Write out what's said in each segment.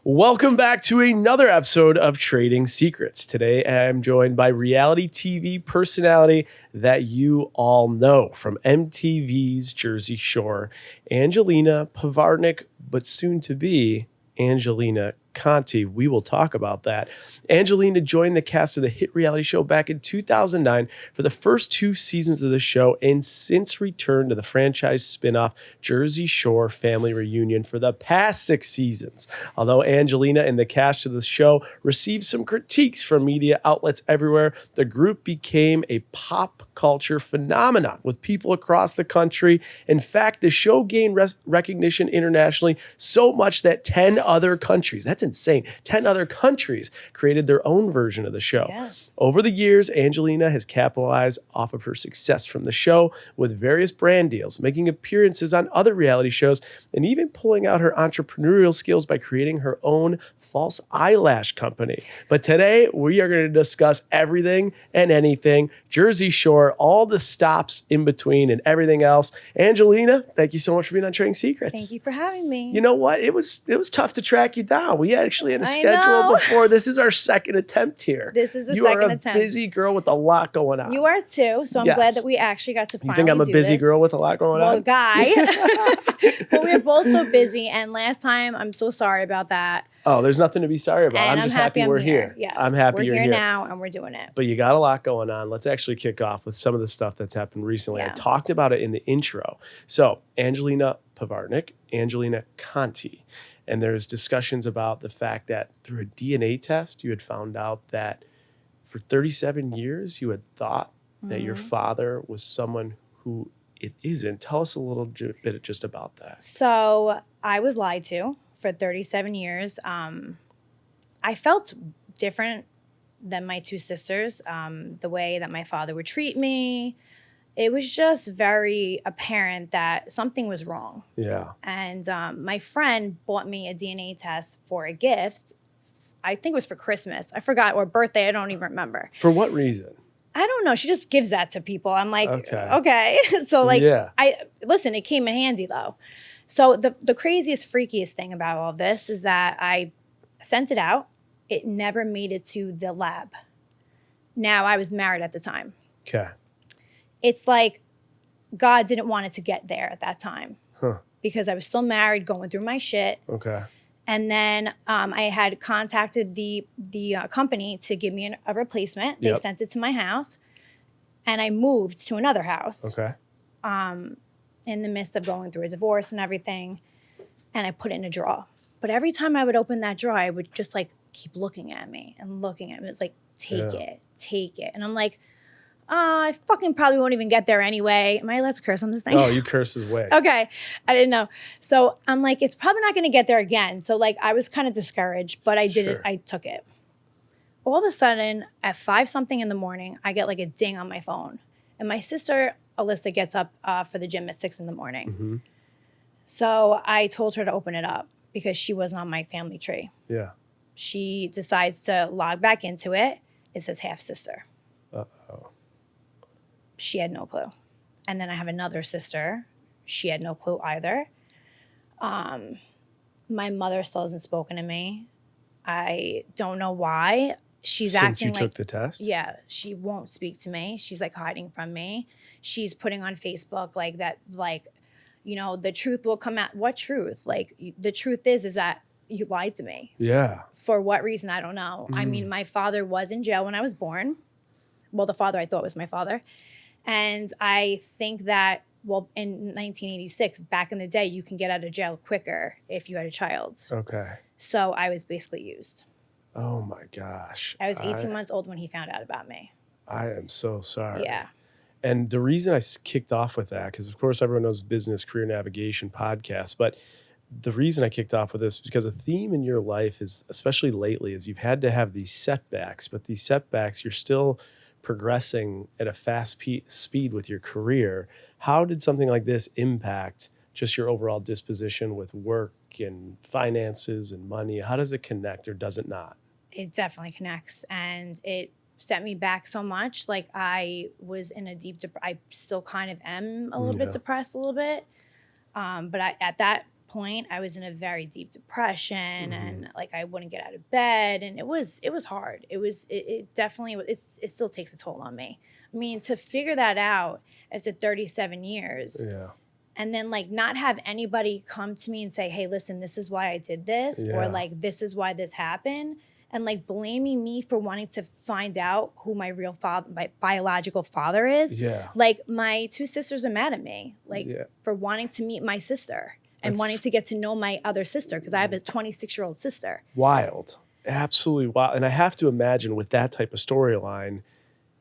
Welcome back to another episode of Trading Secrets. Today, I'm joined by reality TV personality that you all know from MTV's Jersey Shore, Angelina Pivarnick, but soon to be Angelina Conti. We will talk about that. Angelina joined the cast of the hit reality show back in 2009 for the first 2 seasons of the show and since returned to the franchise spinoff Jersey Shore Family Reunion for the past 6 seasons. Although Angelina and the cast of the show received some critiques from media outlets everywhere, the group became a pop culture phenomenon with people across the country. In fact, the show gained recognition internationally so much that 10 other countries, that's insane, 10 other countries created their own version of the show. Yes. Over the years, Angelina has capitalized off of her success from the show with various brand deals, making appearances on other reality shows, and even pulling out her entrepreneurial skills by creating her own false eyelash company. But today, we are going to discuss everything and anything, Jersey Shore, all the stops in between and everything else. Angelina, thank you so much for being on Trading Secrets. Thank you for having me. You know what? It was tough to track you down. We actually had a schedule before. This is our second attempt here. This is the you second are a attempt. busy girl with a lot going on. You are too, so I'm Yes. glad that we actually got to You finally think I'm a do busy this. girl with a lot going Well, on? guy. But we're both so busy, and last time, I'm so sorry about that. Oh, there's nothing to be sorry about. And I'm just happy I'm we're here. Yes, I'm happy we're you're here here now, and we're doing it. But you got a lot going on. Let's actually kick off with some of the stuff that's happened recently. I Yeah. talked about it in the intro. So Angelina Pivarnick, Angelina Conti. And there's discussions about the fact that through a DNA test, you had found out that for 37 years, you had thought that your father was someone who it isn't. Tell us a little bit just about that. So I was lied to for 37 years. I felt different than my 2 sisters. The way that my father would treat me, it was just very apparent that something was wrong. Yeah. And my friend bought me a DNA test for a gift. I think it was for Christmas. I forgot, or birthday. I don't even remember. For what reason? I don't know. She just gives that to people. I'm like, Okay. okay. So like, Yeah. listen, it came in handy though. So the craziest, freakiest thing about all this is that I sent it out. It never made it to the lab. Now, I was married at the time. Okay. It's like God didn't want it to get there at that time. Huh. Because I was still married, going through my shit. Okay. And then I had contacted the company to give me a replacement. They Yep. sent it to my house. And I moved to another house. Okay. In the midst of going through a divorce and everything. And I put it in a drawer. But every time I would open that drawer, I would just like keep looking at me and looking at me. It's like, take it. And I'm like, I fucking probably won't even get there anyway. Am I allowed to curse on this thing? Oh, you curse his way. Okay. I didn't know. So I'm like, it's probably not going to get there again. So like, I was kind of discouraged, but I did it. I took it. All of a sudden, at 5 something in the morning, I get like a ding on my phone. And my sister, Alyssa, gets up for the gym at 6 in the morning. Mm-hmm. So I told her to open it up because she wasn't on my family tree. Yeah. She decides to log back into it. It says half sister. Uh-oh. She had no clue. And then I have another sister. She had no clue either. My mother still hasn't spoken to me. I don't know why. She's Since acting you like, took the test? yeah, she won't speak to me. She's like hiding from me. She's putting on Facebook like that, like, you know, the truth will come out. What truth? Like, the truth is that you lied to me. Yeah. For what reason? I don't know. I mean, my father was in jail when I was born. Well, the father I thought was my father. And I think that, well, in 1986, back in the day, you can get out of jail quicker if you had a child. Okay. So I was basically used. Oh my gosh. I was 18 months old when he found out about me. I am so sorry. Yeah. And the reason I kicked off with that, because of course everyone knows business career navigation podcast, but the reason I kicked off with this is because a theme in your life is, especially lately, is you've had to have these setbacks, but these setbacks, you're still progressing at a fast speed with your career. How did something like this impact just your overall disposition with work and finances and money? How does it connect or does it not? It definitely connects. And it set me back so much. Like I was in a deep, I still kind of am a little bit depressed a little bit. But at that point I was in a very deep depression and like I wouldn't get out of bed, and it was hard. It definitely it still takes a toll on me. I mean, to figure that out after 37 years. Yeah. And then like not have anybody come to me and say, hey, listen, this is why I did this, or like this is why this happened. And like blaming me for wanting to find out who my real father, my biological father is. Yeah. Like my 2 sisters are mad at me, like for wanting to meet my sister and wanting to get to know my other sister, because I have a 26-year-old sister. Wild. Absolutely wild. And I have to imagine with that type of storyline,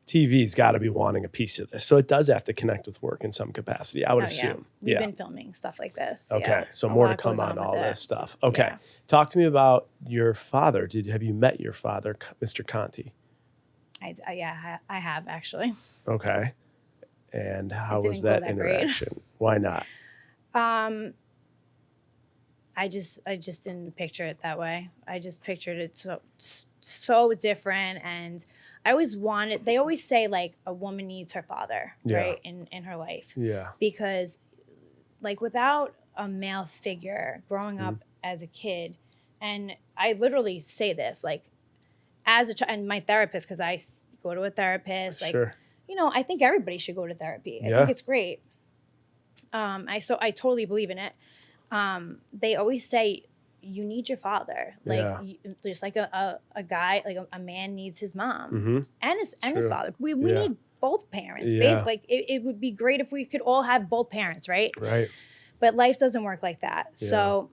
TV's got to be wanting a piece of this. So it does have to connect with work in some capacity, I would assume. We've been filming stuff like this. Okay. So more to come on all this stuff. Okay. Talk to me about your father. Have you met your father, Mr. Conti? I have actually. Okay. And how was that interaction? Why not? I just didn't picture it that way. I just pictured it so different. And I always wanted, they always say like a woman needs her father, right? In her life. Yeah. Because like without a male figure growing up as a kid, and I literally say this like as a child, and my therapist, because I go to a therapist, like, you know, I think everybody should go to therapy. I think it's great. I totally believe in it. They always say you need your father, like just like a guy, like a man needs his mom and his father. We need both parents. Basically, like it would be great if we could all have both parents, right? Right. But life doesn't work like that. So,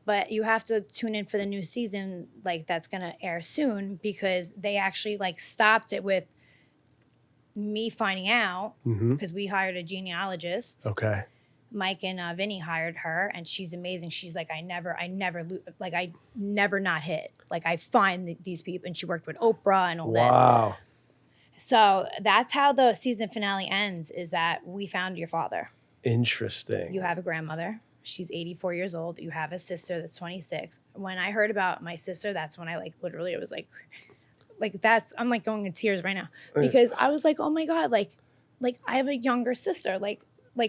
but you have to tune in for the new season, like that's gonna air soon, because they actually like stopped it with me finding out, because we hired a genealogist. Okay. Mike and Vinny hired her, and she's amazing. She's like, I never not hit. Like I find these people, and she worked with Oprah and all this. Wow. So that's how the season finale ends, is that we found your father. Interesting. You have a grandmother. She's 84 years old. You have a sister that's 26. When I heard about my sister, that's when I like literally, it was like I'm like going in tears right now, because I was like, oh my God, like I have a younger sister. Like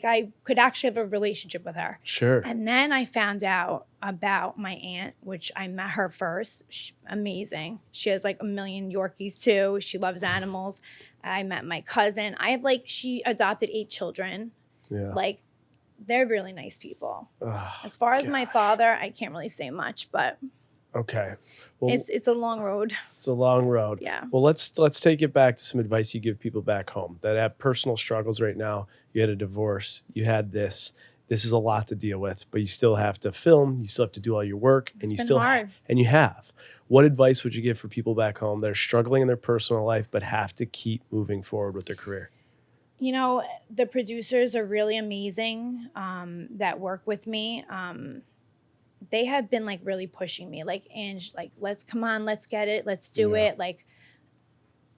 I could actually have a relationship with her. Sure. And then I found out about my aunt, which I met her first. Amazing. She has like 1 million Yorkies too. She loves animals. I met my cousin. She adopted 8 children. Yeah. Like they're really nice people. As far as my father, I can't really say much, but okay. Well, it's a long road. It's a long road. Yeah. Well, let's take it back to some advice you give people back home that have personal struggles right now. You had a divorce. You had this. This is a lot to deal with, but you still have to film. You still have to do all your work, and you still hard. And you have. What advice would you give for people back home that are struggling in their personal life but have to keep moving forward with their career? You know, the producers are really amazing that work with me. They have been like really pushing me, like, Ange, like, let's get it. Let's do it. Like,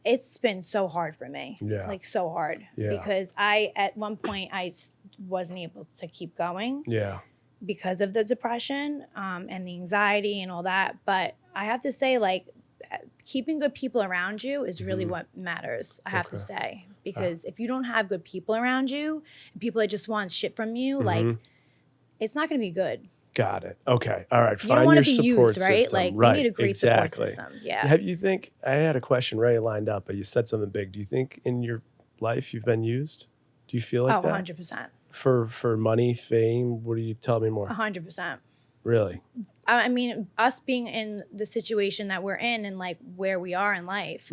it's been so hard for me. Yeah. Like so hard. Yeah. Because at one point I wasn't able to keep going. Yeah. Because of the depression and the anxiety and all that. But I have to say, like, keeping good people around you is really what matters, I have to say. Because if you don't have good people around you and people that just want shit from you, like, it's not going to be good. Got it. Okay. All right. You don't want to be used, right? Like, you need a great support system. Yeah. You think, I had a question ready lined up, but you said something big. Do you think in your life you've been used? Do you feel like that? 100%. For money, fame? What do you tell me more? 100%. Really? I mean, us being in the situation that we're in and like where we are in life,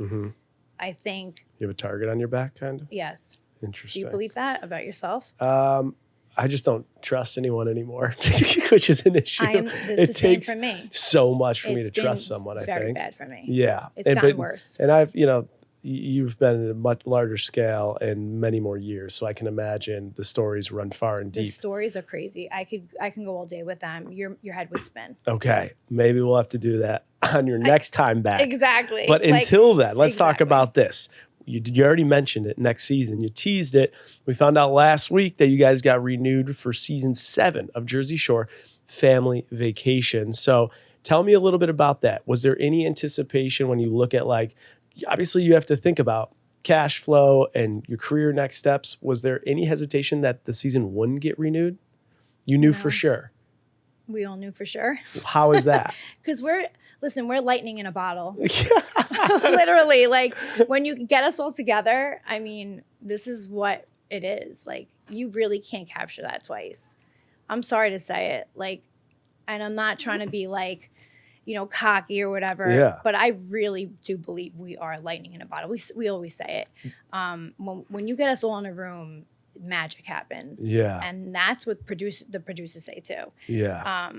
I think. You have a target on your back, kind of? Yes. Interesting. Do you believe that about yourself? I just don't trust anyone anymore, which is an issue. It takes for me. So much for me to trust someone, I think. Very bad for me. Yeah. It's gotten worse. And you've been at a much larger scale and many more years, so I can imagine the stories run far and deep. The stories are crazy. I can go all day with them. Your head would spin. Okay. Maybe we'll have to do that on your next time back. Exactly. But until then, let's talk about this. You already mentioned it next season. You teased it. We found out last week that you guys got renewed for season 7 of Jersey Shore Family Vacation. So tell me a little bit about that. Was there any anticipation when you look at, like, obviously you have to think about cash flow and your career next steps. Was there any hesitation that the season wouldn't get renewed? You knew You for know? sure. We all knew for sure. How is that? Because we're lightning in a bottle. Literally, like when you get us all together, I mean, this is what it is. Like, you really can't capture that twice. I'm sorry to say it. Like, and I'm not trying to be like, cocky or whatever. Yeah. But I really do believe we are lightning in a bottle. We always say it. When you get us all in a room, magic happens. Yeah. And that's what the producers say too. Yeah.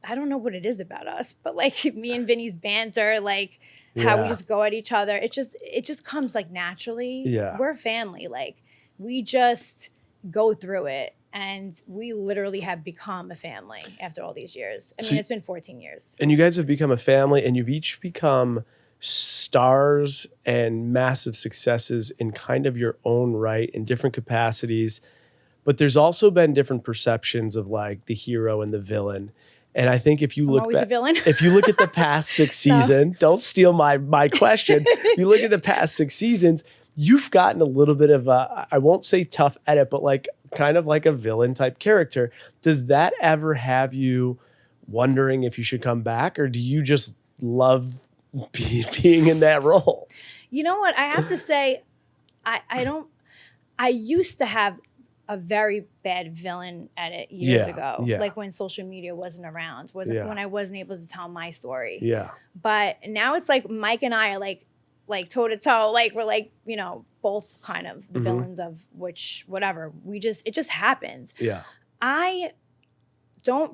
I don't know what it is about us, but like me and Vinny's banter, like how we just go at each other. It just comes like naturally. Yeah. We're a family. Like, we just go through it, and we literally have become a family after all these years. I mean, it's been 14 years. And you guys have become a family, and you've each become stars and massive successes in kind of your own right in different capacities. But there's also been different perceptions of like the hero and the villain. And I think if you I'm look always a villain. if you look at the past 6 seasons, don't steal my question. You look at the past 6 seasons, you've gotten a little bit of a, I won't say tough edit, but like kind of like a villain type character. Does that ever have you wondering if you should come back, or do you just love being in that role? You know what? I have to say, I used to have a very bad villain edit years ago. Yeah. Like when social media wasn't around, when I wasn't able to tell my story. Yeah. But now it's like Mike and I are like toe to toe. Like, we're like, both kind of the villains of which, whatever. It just happens. Yeah. I don't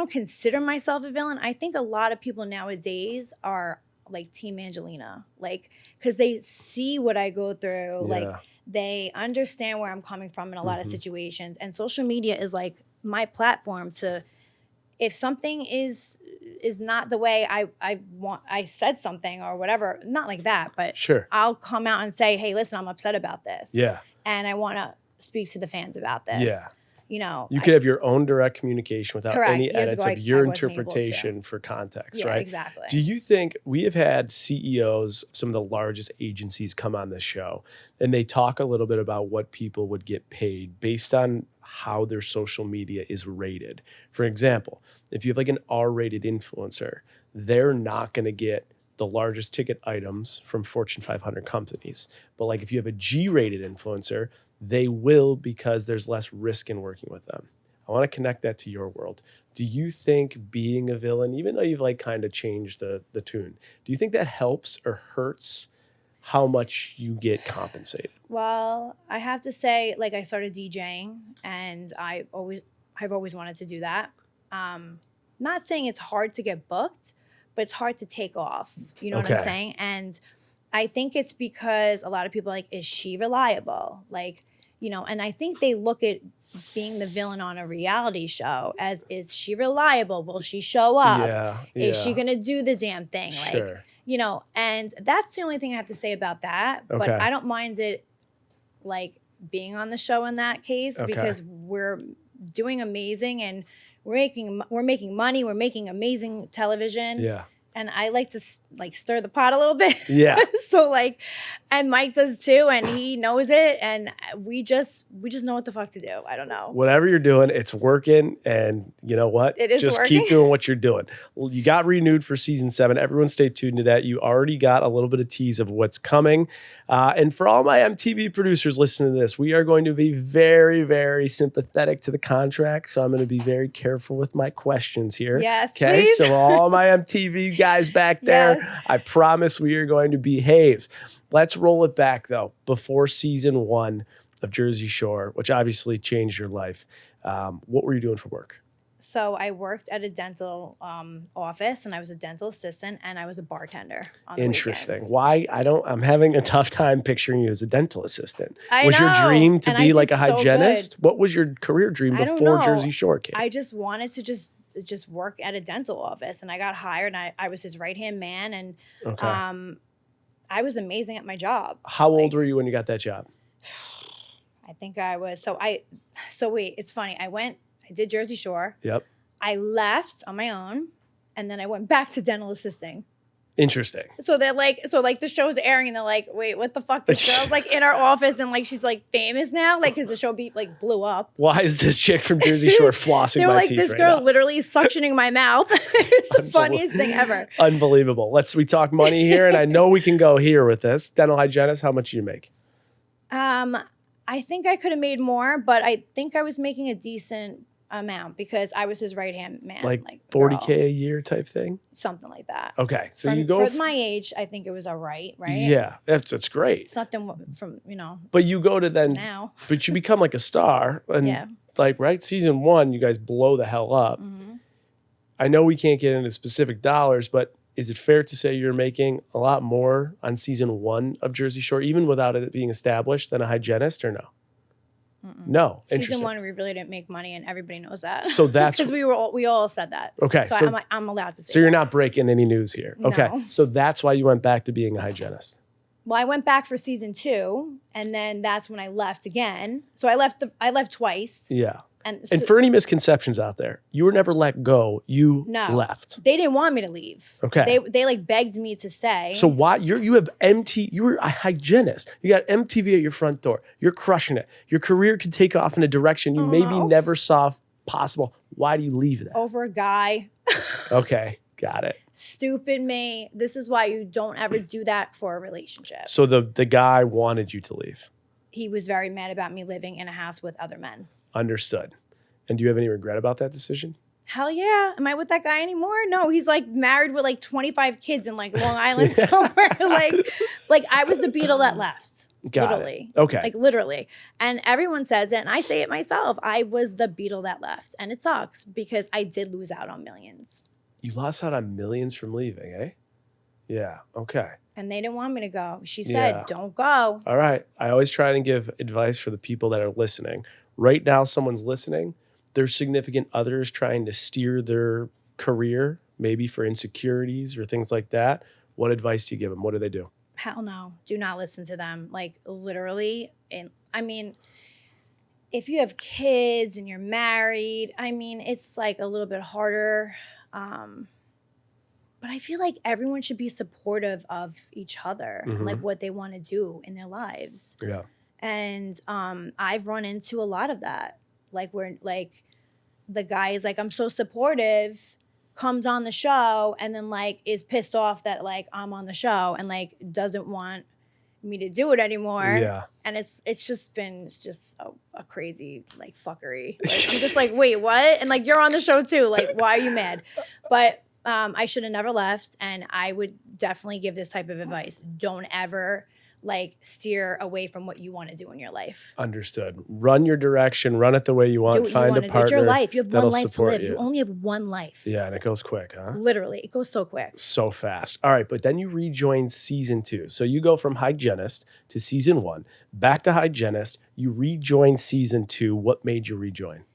consider myself a villain. I think a lot of people nowadays are like Team Angelina, like, because they see what I go through. Yeah. Like, they understand where I'm coming from in a lot of situations. And social media is like my platform to, if something is not the way I want, I said something or whatever, not like that, but Sure. I'll come out and say, hey, listen, I'm upset about this. Yeah. And I want to speak to the fans about this. Yeah. You could have your own direct communication without Correct. any Years edits ago, of your I wasn't able to. interpretation for context, Yeah, right? exactly. Do you think we have had CEOs, some of the largest agencies come on this show, and they talk a little bit about what people would get paid based on how their social media is rated? For example, if you have like an R-rated influencer, they're not going to get the largest ticket items from Fortune 500 companies. But like if you have a G-rated influencer, they will, because there's less risk in working with them. I want to connect that to your world. Do you think being a villain, even though you've like kind of changed the tune, do you think that helps or hurts how much you get compensated? Well, I have to say, like, I started DJing, and I've always wanted to do that. Not saying it's hard to get booked, but it's hard to take off. You know what I'm saying? And I think it's because a lot of people are like, is she reliable? Like, and I think they look at being the villain on a reality show as, is she reliable? Will she show up? Yeah. Is she going to do the damn thing? Sure. Like, and that's the only thing I have to say about that. Okay. But I don't mind it, like, being on the show in that case, because we're doing amazing, and we're making money. We're making amazing television. Yeah. And I like to like stir the pot a little bit. Yeah. So like, and Mike does too, and he knows it, and we just know what the fuck to do. I don't know. Whatever you're doing, it's working, and you know what? It is just working. keep doing what you're doing. Well, you got renewed for season 7. Everyone stay tuned to that. You already got a little bit of tease of what's coming. And for all my MTV producers listening to this, we are going to be very, very sympathetic to the contract. So I'm going to be very careful with my questions here. Yes, okay. please. So all my MTV guys back there, Yes. I promise we are going to behave. Let's roll it back though. Before season 1 of Jersey Shore, which obviously changed your life, what were you doing for work? So I worked at a dental office, and I was a dental assistant, and I was a bartender on the Interesting. weekends. Why? I'm having a tough time picturing you as a dental assistant. Was your know. dream to And be I like a did so hygienist? good. What was your career dream I don't before know. Jersey Shore came? I just wanted to just work at a dental office, and I got hired, and I was his right-hand man, and Okay. I was amazing at my job. How old were you when you got that job? I think I was, so wait, it's funny. I did Jersey Shore. Yep. I left on my own, and then I went back to dental assisting. Interesting. So they're like, the show's airing and they're like, wait, what the fuck? This girl's like in our office and like she's like famous now, like because the show blew up. Why is this chick from Jersey Shore flossing They're my like, teeth this right girl now? literally suctioning my mouth. It's the funniest thing ever. Unbelievable. We talk money here, and I know we can go here with this. Dental hygienist, how much do you make? I think I could have made more, but I think I was making a decent amount because I was his right hand man, Like girl. $40K a year type thing? Something like that. Okay, so you go for my age. I think it was all right, right? Yeah, that's great. It's nothing from But you go to then now. But you become like a star, and Yeah. like right, season 1, you guys blow the hell up. Mm-hmm. I know we can't get into specific dollars, but is it fair to say you're making a lot more on season 1 of Jersey Shore, even without it being established, than a hygienist, or no? Mm-mm. No. Season 1, we really didn't make money, and everybody knows that. So that's because we all said that. okay. So I'm allowed to say. So you're that. not breaking any news here. Okay. No. So that's why you went back to being a hygienist. Well, I went back for season 2, and then that's when I left again. So I left twice. Yeah. And for any misconceptions out there, you were never let go. You left. They didn't want me to leave. Okay. They like begged me to stay. So why you have you were a hygienist. You got MTV at your front door. You're crushing it. Your career could take off in a direction you maybe never saw possible. Why do you leave that? Over a guy. Okay. Got it. Stupid me. This is why you don't ever do that for a relationship. So the guy wanted you to leave. He was very mad about me living in a house with other men. Understood. And do you have any regret about that decision? Hell yeah. Am I with that guy anymore? No, he's like married with like 25 kids in like Long Island somewhere. like I was the Beatle that left. Literally. Okay. Like literally. And everyone says it, and I say it myself. I was the Beatle that left. And it sucks because I did lose out on millions. You lost out on millions from leaving, eh? Yeah. Okay. And they didn't want me to go. She said, don't go. All right. I always try and give advice for the people that are listening. Right now, someone's listening. There's significant others trying to steer their career, maybe for insecurities or things like that. What advice do you give them? What do they do? Hell no. Do not listen to them. Like literally. And I mean, if you have kids and you're married, I mean, it's like a little bit harder. But I feel like everyone should be supportive of each other, like what they want to do in their lives. Yeah. And I've run into a lot of that. Like where like the guy is like, I'm so supportive, comes on the show, and then like is pissed off that like I'm on the show and like doesn't want me to do it anymore. Yeah. And it's just a crazy like fuckery. Like, I'm just like, wait, what? And like you're on the show too. Like, why are you mad? But I should have never left, and I would definitely give this type of advice. Don't ever like steer away from what you want to do in your life. Understood. Run your direction, run it the way you want, find a partner. It's your life. You have one life to live. You only have one life. Yeah, and it goes quick, huh? Literally, it goes so quick. So fast. All right, but then you rejoin season 2. So you go from hygienist to season 1, back to hygienist, you rejoin season 2. What made you rejoin?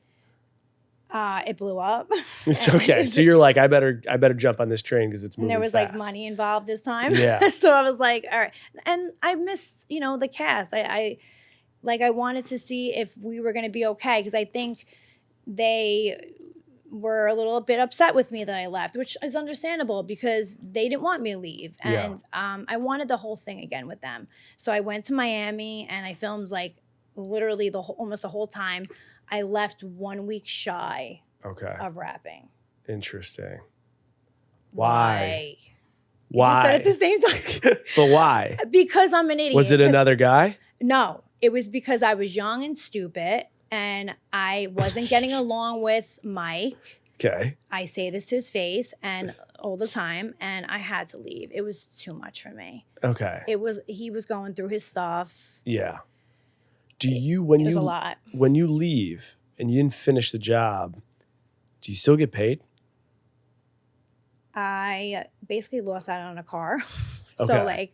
It blew up. It's okay. So you're like, I better jump on this train because it's moving. And there was fast. like money involved this time. Yeah. So I was like, all right. And I missed, the cast. I wanted to see if we were going to be okay, because I think they were a little bit upset with me that I left, which is understandable because they didn't want me to leave. And I wanted the whole thing again with them. So I went to Miami and I filmed like literally almost the whole time. I left 1 week shy of wrapping. Interesting. Why? Why? You said at the same time. But why? Because I'm an idiot. Was it another guy? No, it was because I was young and stupid and I wasn't getting along with Mike. Okay. I say this to his face and all the time, and I had to leave. It was too much for me. Okay. He was going through his stuff. Yeah. It was a lot. When you leave and you didn't finish the job, do you still get paid? I basically lost out on a car. Okay. So like,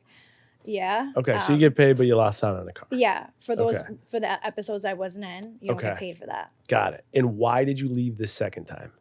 yeah. Okay, so you get paid, but you lost out on the car. Yeah, for the episodes I wasn't in, you don't get paid for that. Got it. And why did you leave the second time?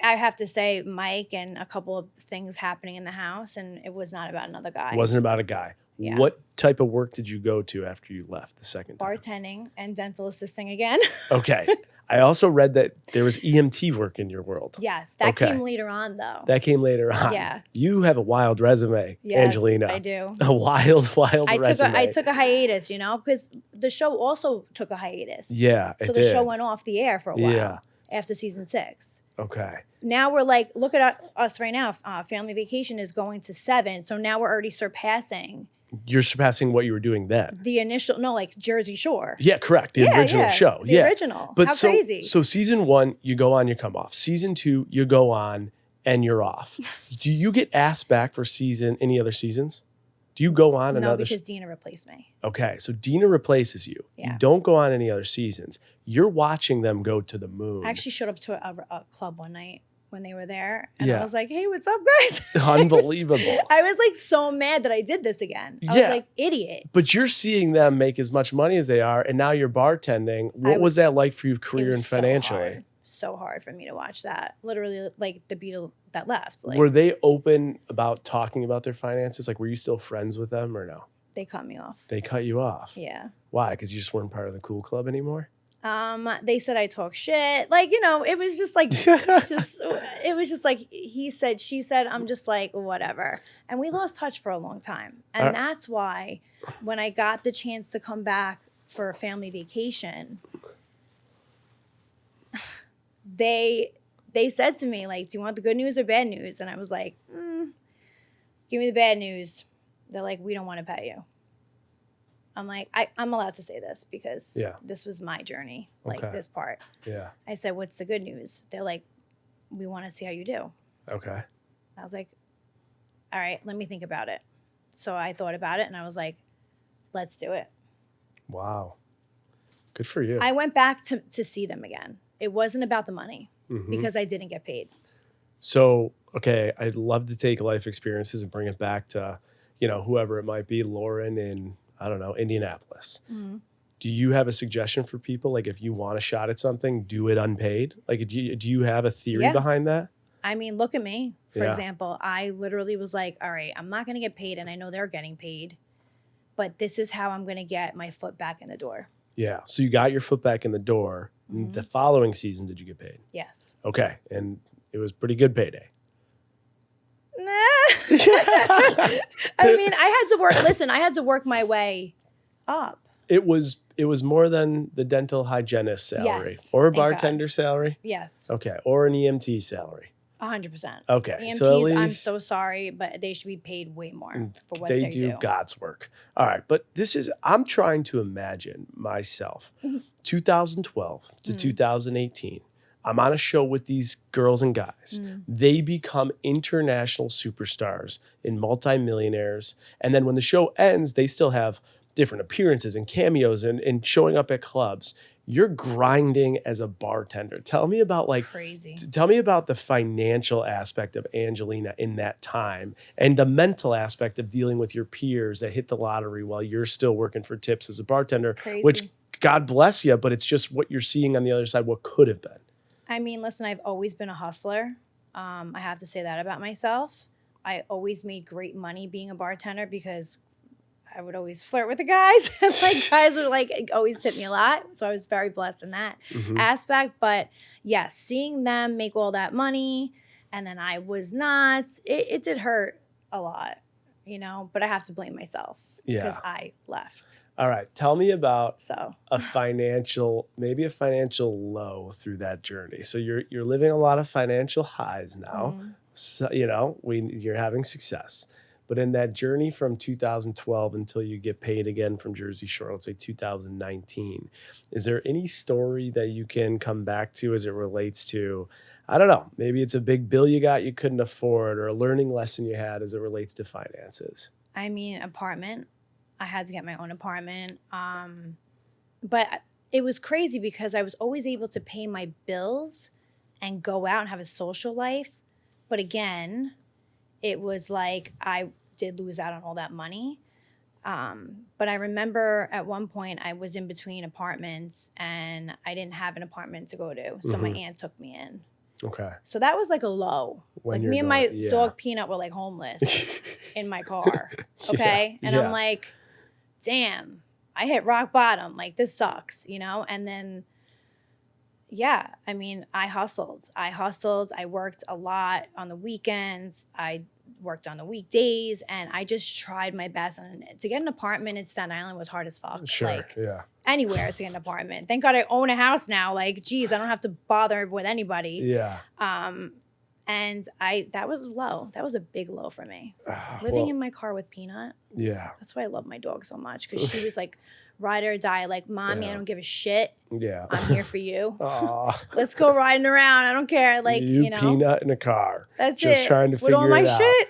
I have to say, Mike and a couple of things happening in the house, and it was not about another guy. It wasn't about a guy. Yeah. What type of work did you go to after you left the second time? Bartending and dental assisting again. Okay. I also read that there was EMT work in your world. Yes, that Okay. came later on though. That came later on. Yeah. You have a wild resume, Yes, Angelina. I do. A wild resume. I took a hiatus, because the show also took a hiatus. Yeah, So it the did. show went off the air for a while Yeah. after season 6. Okay. Now we're like, look at us right now. Family Vacation is going to 7. So now we're already surpassing You're surpassing what you were doing then. the initial, like Jersey Shore. Yeah, correct. The original show. The original. But How so, crazy. So season 1, you go on, you come off. Season 2, you go on and you're off. Do you get asked back for any other seasons? Do you go on another? No, because Dina replaced me. Okay, so Dina replaces you. Yeah. You don't go on any other seasons. You're watching them go to the moon. I actually showed up to a club one night when they were there. And Yeah. I was like, hey, what's up, guys? Unbelievable. I was like so mad that I did this again. I was like, idiot. But you're seeing them make as much money as they are, and now you're bartending. What was that like for your career and financially? So hard for me to watch that. Literally, like the beetle that left. Like, Were they open about talking about their finances? Like, were you still friends with them or no? they cut me off. They cut you off. Yeah. Why? Because you just weren't part of the cool club anymore? They said I talk shit. Like, it was just like, it was just like he said, she said. I'm just like, whatever. And we lost touch for a long time. And that's why when I got the chance to come back for a family vacation, they said to me, like, do you want the good news or bad news? And I was like, give me the bad news. They're like, we don't want to pay you. I'm like, I'm allowed to say this because this was my journey, like this part. Yeah. I said, what's the good news? They're like, we want to see how you do. Okay. I was like, all right, let me think about it. So I thought about it and I was like, let's do it. Wow. Good for you. I went back to see them again. It wasn't about the money because I didn't get paid. So, okay, I'd love to take life experiences and bring it back to, whoever it might be, Lauren in, I don't know, Indianapolis. Mm-hmm. Do you have a suggestion for people? Like, if you want a shot at something, do it unpaid? Like, do you have a theory behind that? I mean, look at me, for example. I literally was like, all right, I'm not going to get paid, and I know they're getting paid, but this is how I'm going to get my foot back in the door. Yeah. So you got your foot back in the door. Mm-hmm. The following season, did you get paid? Yes. Okay. And it was pretty good payday. Nah. I mean, I had to work my way up. It was more than the dental hygienist salary or a bartender salary? Yes. Okay. Or an EMT salary? 100%. Okay. EMTs, so at least, I'm so sorry, but they should be paid way more for what they do. God's work. All right. But I'm trying to imagine myself, 2012 to 2018. I'm on a show with these girls and guys. They become international superstars and multimillionaires. And then when the show ends, they still have different appearances and cameos and showing up at clubs. You're grinding as a bartender. Tell me about crazy. Tell me about the financial aspect of Angelina in that time and the mental aspect of dealing with your peers that hit the lottery while you're still working for tips as a bartender, crazy. Which God bless you, but it's just what you're seeing on the other side, what could have been. I mean, listen, I've always been a hustler. I have to say that about myself. I always made great money being a bartender because I would always flirt with the guys. Guys would always tip me a lot. So I was very blessed in that aspect. But yes, seeing them make all that money and then I was not, it did hurt a lot, but I have to blame myself because I left. All right. Tell me about a financial low through that journey. So you're living a lot of financial highs now. So, you're having success. But in that journey from 2012 until you get paid again from Jersey Shore, let's say 2019, is there any story that you can come back to as it relates to, I don't know, maybe it's a big bill you got you couldn't afford or a learning lesson you had as it relates to finances? I mean, apartment. I had to get my own apartment. But it was crazy because I was always able to pay my bills and go out and have a social life. But again, it was like I did lose out on all that money. But I remember at one point I was in between apartments and I didn't have an apartment to go to. So my aunt took me in. Okay. So that was like a low. Me and my dog Peanut were like homeless in my car. Okay. And I'm like, damn, I hit rock bottom. Like, this sucks, And then yeah, I mean, I hustled. I worked a lot on the weekends. I worked on the weekdays, and I just tried my best. And to get an apartment in Staten Island was hard as fuck. Sure. Like Yeah. anywhere to get an apartment. Thank God I own a house now. Like, geez, I don't have to bother with anybody. Yeah. And that was low. That was a big low for me. Living Well, in my car with Peanut. yeah. That's why I love my dog so much, because she was like ride or die. Like, mommy, Yeah. I don't give a shit. Yeah. I'm here for you. Aw. Let's go riding around. I don't care. Like, you know, Peanut in a car. that's just it. trying to with figure all my it out. shit.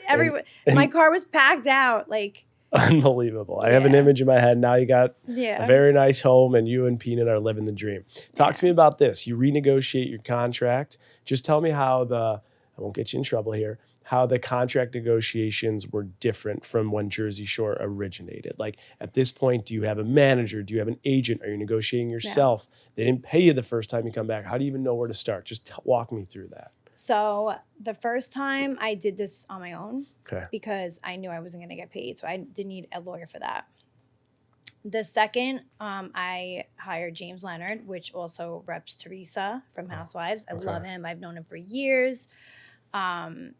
And- My car was packed out. Like, Unbelievable. I have an Yeah. image in my head. Now you got yeah. a very nice home, and you and Peanut are living the dream. Talk to me about this. You renegotiate your contract. Just tell me how I won't get you in trouble here, how the contract negotiations were different from when Jersey Shore originated. Like, at this point, do you have a manager? Do you have an agent? Are you negotiating yourself? They didn't pay you the first time you come back. How do you even know where to start? Just walk me through that. So the first time I did this on my own, Okay. because I knew I wasn't going to get paid. So I didn't need a lawyer for that. The second, I hired James Leonard, which also reps Teresa from Housewives. I Okay. love him. I've known him for years.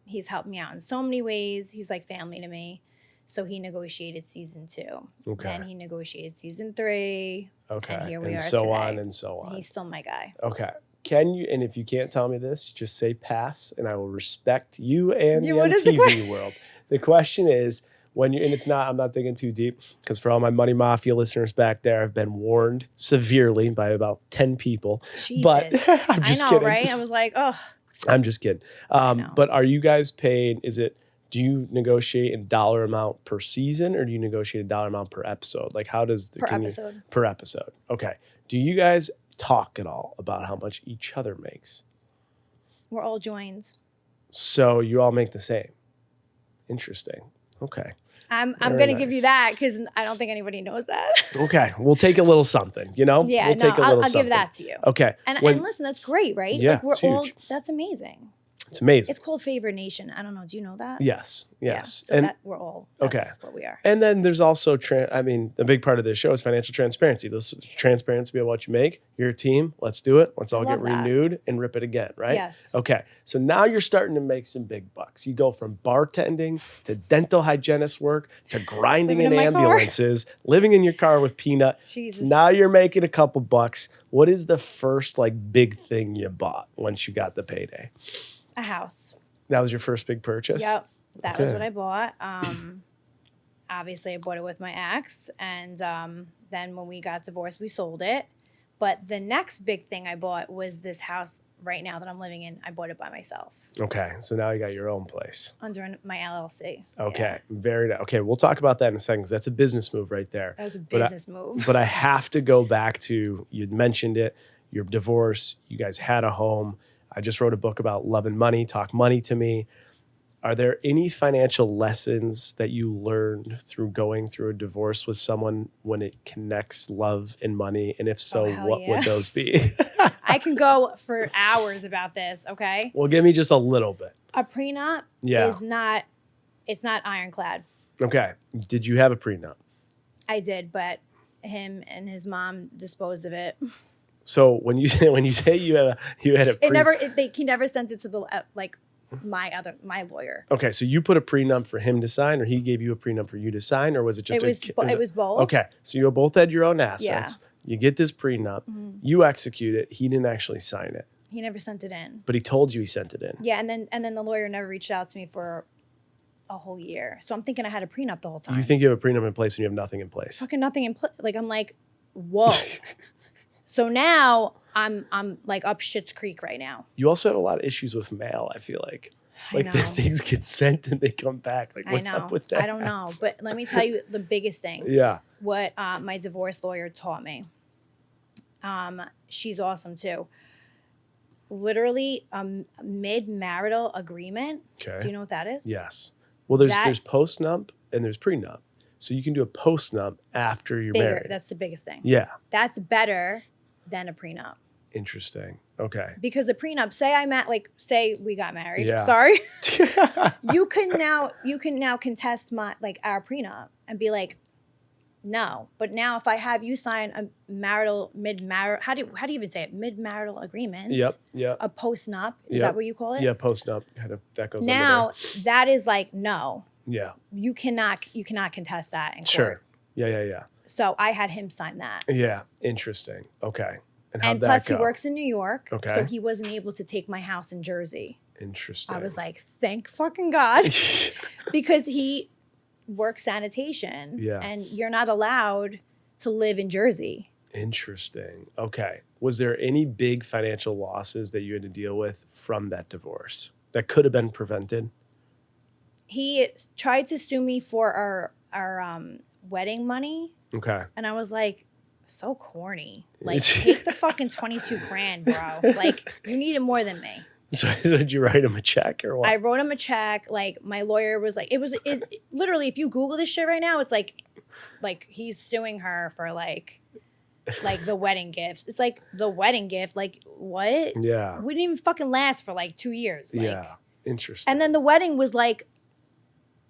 He's helped me out in so many ways. He's like family to me. So he negotiated season 2. Okay. Then he negotiated season 3. Okay. And here we are so today. on and so on. He's still my guy. Okay. Can you, and if you can't tell me this, just say pass, and I will respect you and the What is the MTV world. The question is, when you, and it's not, I'm not digging too deep, because for all my Money Mafia listeners back there, I've been warned severely by about 10 people. Jesus. But I'm just I know, kidding. right? I was like, oh. I'm just kidding. know. But are you guys paid? Do you negotiate in dollar amount per season, or do you negotiate a dollar amount per episode? Like, how does Per episode. per episode? Okay. Do you guys talk at all about how much each other makes? We're all joined. So you all make the same. Interesting. Okay. I'm Very going to give you nice. that, because I don't think anybody knows that. Okay. We'll take a little something, you know? Yeah, we'll no, take a little I'll something. give that to you. Okay. And When- listen, that's great, right? Yeah, like we're it's all, huge. that's amazing. It's amazing. It's called Favor Nation. I don't know. Do you know that? Yes. Yeah. Yes. So that we're all, that's what we are. And then there's also, the big part of this show is financial transparency. This transparency about what you make. You're a team. Let's do it. Let's all get love that. renewed and rip it again, right? Yes. Okay. So now you're starting to make some big bucks. You go from bartending to dental hygienist work to grinding Living in in my car. ambulances, living in your car with Peanut. Jesus. Now you're making a couple bucks. What is the first big thing you bought once you got the payday? A house. That was your first big purchase? Yep. That was Okay. what I bought. Obviously, I bought it with my ex. And then when we got divorced, we sold it. But the next big thing I bought was this house right now that I'm living in. I bought it by myself Okay. So now you got your own place. under my LLC. Okay, Yeah. very nice. Okay, we'll talk about that in a second, because that's a business move right there. That was a But I- business move. But I have to go back to, you'd mentioned it, your divorce, you guys had a home. I just wrote a book about love and money, Talk Money to Me. Are there any financial lessons that you learned through going through a divorce with someone when it connects love and money? And if so, hell what yeah. would those be? I can go for hours about this, okay? Well, give me just a little bit. A prenup Yeah. is not, it's not ironclad. Okay. Did you have a prenup? I did, but him and his mom disposed of it. So when you say you had a He never sent it to the my lawyer. Okay, so you put a prenup for him to sign, or he gave you a prenup for you to sign, or was it just It was both. Okay, so you both had your own assets. You get this prenup, you execute it. He didn't actually sign it, He never sent it in. but he told you he sent it in. Yeah, and then the lawyer never reached out to me for a whole year. So I'm thinking I had a prenup the whole time. You think you have a prenup in place and you have nothing in place. fucking nothing in place? Like, I'm like, whoa. So now I'm like up Schitt's Creek right now. You also have a lot of issues with mail, I feel like. I know. Things get sent and they come back. Like, what's I know. up with that? I don't know, but let me tell you the biggest thing. Yeah. What my divorce lawyer taught me. She's awesome too. Literally, mid-marital agreement. Okay. Do you know what that is? Yes. Well, there's That- there's post-nup and there's prenup. So you can do a post-nup after you're Bigger. married. That's the biggest thing. Yeah. That's better than a prenup. Interesting. Okay. Because a prenup, say we got married. Yeah. Sorry. you can now contest our prenup and be like, No, but now if I have you sign a mid-marital, how do you even say it? Mid-marital agreement. Yep. A post-nup, is Yep. that what you call it? Yeah, post-nup. That goes Now, under that is like, no. there. You cannot contest that in court. Sure. Yeah. So I had him sign that. Yeah. Interesting. Okay. And how'd And that plus go? he works in New York. Okay. So he wasn't able to take my house in Jersey. Interesting. I was like, thank fucking God. Because he works sanitation. Yeah. And you're not allowed to live in Jersey. Interesting. Okay. Was there any big financial losses that you had to deal with from that divorce that could have been prevented? He tried to sue me for our wedding money. Okay. And I was like, so corny. Like, take the fucking 22 grand, bro. Like, you needed more than me. So did you write him a check or what? I wrote him a check. Like, my lawyer was like, it literally, if you Google this shit right now, it's like he's suing her for like the wedding gifts. It's like the wedding gift. Like, what? Yeah. We didn't even fucking last for like 2 years. Like, Yeah. Interesting. and then the wedding was like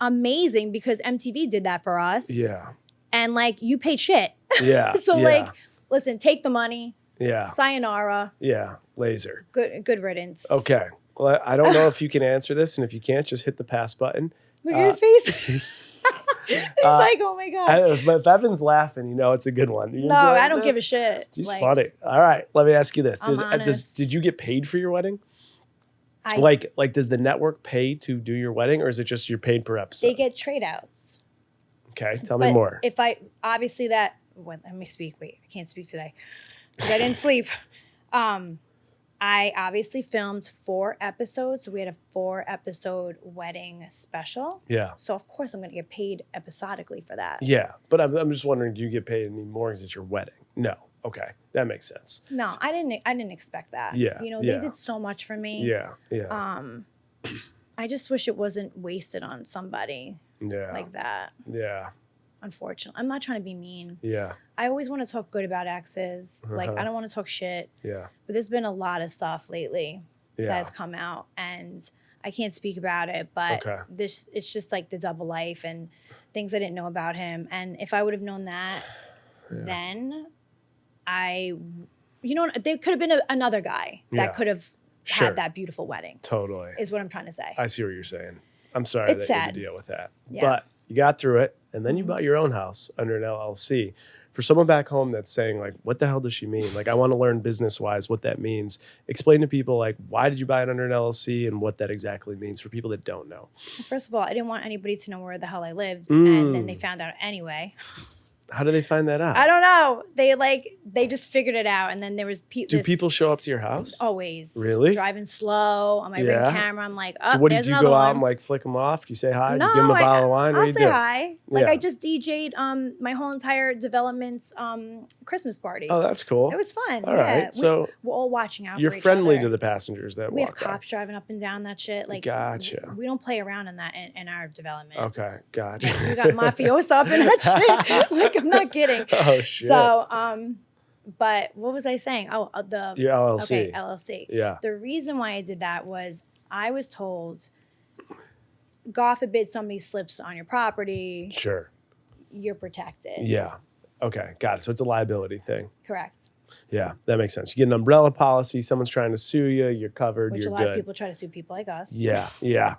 amazing because MTV did that for us. Yeah. And like, you paid shit. Yeah. So yeah. like, listen, take the money. Yeah. Sayonara. Yeah. Laser. Good riddance. Okay. Well, I don't know if you can answer this, and if you can't, just hit the pass button. Look at your face. He's like, oh my God. If Evan's laughing, you know it's a good one. No, I don't give a shit. She's like, funny. All right. Let me ask you this. I'm honest. Did you get paid for your wedding? Like, does the network pay to do your wedding, or is it just you're paid per episode? They get trade outs. Okay. Tell me more. If obviously that, let me speak. Wait, I can't speak today. I didn't sleep. I obviously filmed 4 episodes. So we had a 4-episode wedding special. Yeah. So of course I'm going to get paid episodically for that. Yeah. But I'm just wondering, do you get paid any more because it's your wedding? No. Okay. That makes sense. No, I didn't expect that. Yeah. You know, yeah. they did so much for me. Yeah. Yeah. I just wish it wasn't wasted on somebody Yeah. like that. Yeah. Unfortunately, I'm not trying to be mean. Yeah. I always want to talk good about exes. Like, I don't want to talk shit. Yeah. But there's been a lot of stuff lately Yeah. that has come out, and I can't speak about it. But Okay. it's just like the double life and things I didn't know about him. And if I would have known that, then there could have been another guy that could have had that beautiful wedding. Totally. Is what I'm trying to say. I see what you're saying. I'm sorry It's that you had sad. to deal with that. Yeah. But you got through it, and then you bought your own house under an LLC. For someone back home that's saying, like, what the hell does she mean? Like, I want to learn business-wise what that means. Explain to people, like, why did you buy it under an LLC and what that exactly means for people that don't know. First of all, I didn't want anybody to know where the hell I lived. And then they found out anyway. How do they find that out? I don't know. They just figured it out. And then there was Do people show up to your house? Always. Really? Driving slow on my ring camera. I'm like, oh, So what there's did you another go out one. and like flick them off? Do you say hi? No, do you give them a bottle of wine? What do I'll you say do? hi. Like Yeah. I just DJ'd my whole entire development's Christmas party. Oh, that's cool. It was fun. All yeah. right. So we're all watching out you're for each friendly other. to the passengers that We have walk by. cops driving up and down that shit. Like, Gotcha. We don't play around in that in our development. Okay, gotcha. We got mafioso up in that shit. Like, I'm not kidding. Oh shit. So, but what was I saying? Oh, Your LLC. Okay, LLC. Yeah. The reason why I did that was I was told, God forbid somebody slips on your property, Sure. you're protected. Yeah. Okay, got it. So it's a liability thing. Correct. Yeah, that makes sense. You get an umbrella policy, someone's trying to sue you, you're covered, Which you're a lot good. of people try to sue people like us. Yeah, yeah.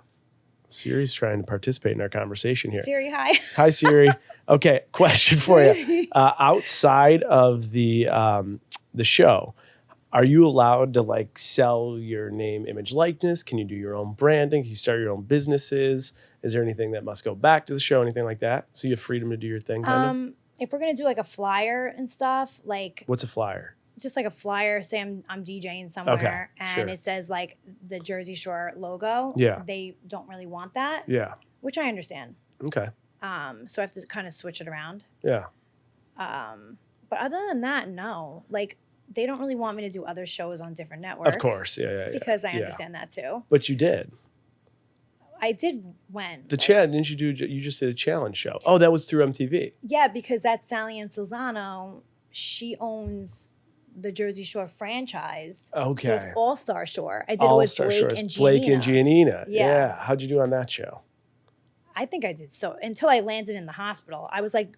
Siri's trying to participate in our conversation here. Siri, hi. Hi, Siri. Okay, question for you. Outside of the show, are you allowed to like sell your name, image, likeness? Can you do your own branding? Can you start your own businesses? Is there anything that must go back to the show? Anything like that? So you have freedom to do your thing, kind of? If we're gonna do like a flyer and stuff, like What's a flyer? just like a flyer, say I'm DJing somewhere and sure. it says like the Jersey Shore logo. Yeah. They don't really want that. Yeah. Which I understand. Okay. So I have to kind of switch it around. Yeah. But other than that, no. Like they don't really want me to do other shows on different networks. Of course. Yeah. Because I Yeah. understand that too. But you did. I did when? The chat, didn't you do? You just did a challenge show. Oh, that was through MTV. Yeah, because that's Sally Ann Silzano. She owns the Jersey Shore franchise. Okay. So it's All Star Shore. I did All it with Star Blake Shores. and Giannina. Blake and Giannina. Yeah. How'd you do on that show? I think I did so until I landed in the hospital. I was like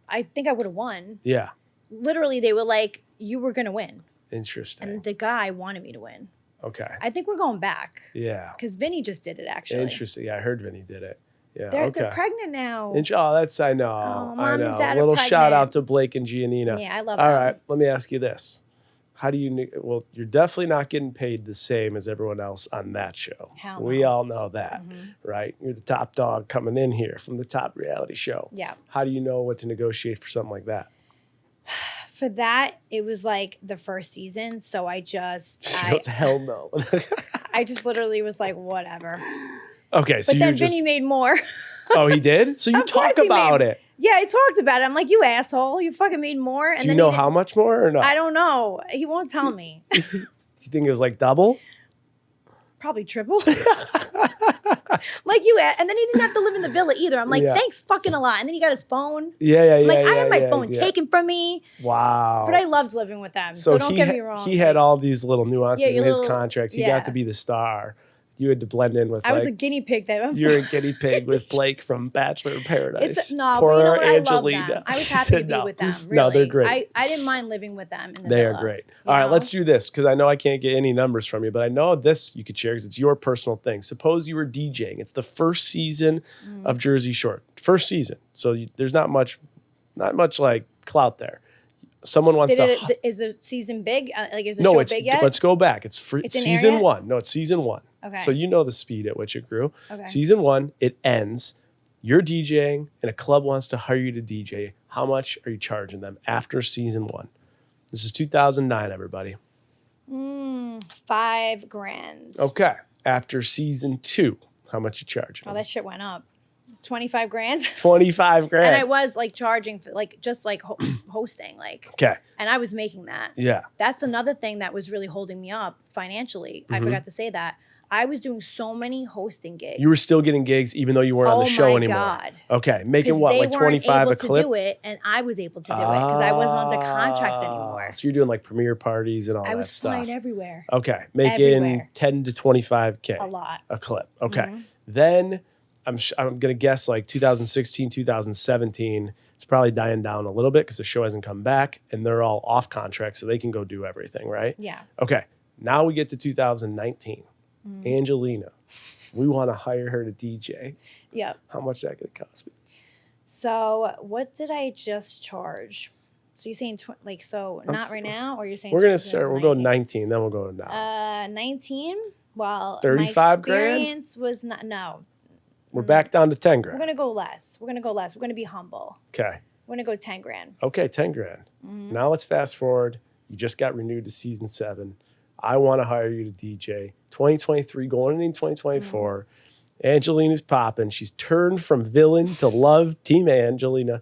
I think I would have won. Yeah. Literally, they were like, you were going to win. Interesting. And the guy wanted me to win. Okay. I think we're going back. Yeah. Because Vinny just did it, actually. Interesting. Yeah, I heard Vinny did it. Yeah. They're Okay. pregnant now. Oh, that's, I know. Oh, Mom I know. and Dad A little are shout out pregnant. to Blake and Giannina. Yeah, I love All them. right. Let me ask you this. How do you, well, you're definitely not getting paid the same as everyone else on that show. Hell We no. all know that, right? You're the top dog coming in here from the top reality show. Yeah. How do you know what to negotiate for something like that? For that, it was like the first season. So I just, She goes, hell no. I just literally was like, whatever. Okay, so But you then just, Vinny made more. oh, he did? So you Of course talk he about made- it. Yeah, I talked about it. I'm like, you asshole. You fucking made more. And Do you then know he how much more or not? I don't know. He won't tell me. Do you think it was like double? Probably triple. Like and then he didn't have to live in the villa either. I'm like, Yeah. thanks fucking a lot. And then he got his phone. Yeah. I'm like, I had my phone taken from me. Wow. But I loved living with them. So don't get me wrong. He had all these little nuances in your his little- contract. He yeah. got to be the star. You had to blend in with I was a guinea pig that You're a guinea pig with Blake from Bachelor in Paradise. No, Poor but you know what? Angelina. I love them. I was happy to be No. with them. Really. No, they're great. I didn't mind living with them in the They villa, are great. you All right, know? let's do this because I know I can't get any numbers from you, but I know this you could share because it's your personal thing. Suppose you were DJing. It's the first season of Jersey Shore. First season. So there's not much like clout there. Someone wants Is the season big? Like, is the no, show it's big yet? let's go back. It's It's in season area? 1. No, it's season 1. Okay. So you know the speed at which it grew. Okay. Season 1, it ends. You're DJing, and a club wants to hire you to DJ. How much are you charging them after season 1? This is 2009, everybody. $5,000. Okay. After season 2, how much you charging? Oh, that shit went up. 25 grand. 25 grand. And I was like charging for like just like hosting, like, okay. and I was making that. Yeah. That's another thing that was really holding me up financially. I forgot to say that. I was doing so many hosting gigs. You were still getting gigs even though you weren't on the show anymore. Oh my God. Okay. Making what, they like 25 weren't a able clip? to do it, and I was able to do it because I wasn't under contract anymore. So you're doing like premiere parties and all I that was stuff. flying everywhere. Okay. Making Everywhere. 10 to 25K. A lot. A clip. Okay. Then I'm going to guess like 2016, 2017, it's probably dying down a little bit because the show hasn't come back and they're all off contract so they can go do everything, right? Yeah. Okay. Now we get to 2019. Angelina, we want to hire her to DJ. Yep. How much is that going to cost me? So what did I just charge? So you're saying not right now, or you're saying We're going to start, we'll go 2019? 19, then we'll go to now. 19. Well, 35 my grand? experience was not. No, We're back down to 10 we're grand. gonna go less. We're gonna be humble. Okay. We're gonna go 10 grand. Okay, 10 grand. Now let's fast forward. You just got renewed to season 7. I want to hire you to DJ. 2023 going into 2024. Angelina's popping. She's turned from villain to love Team Angelina.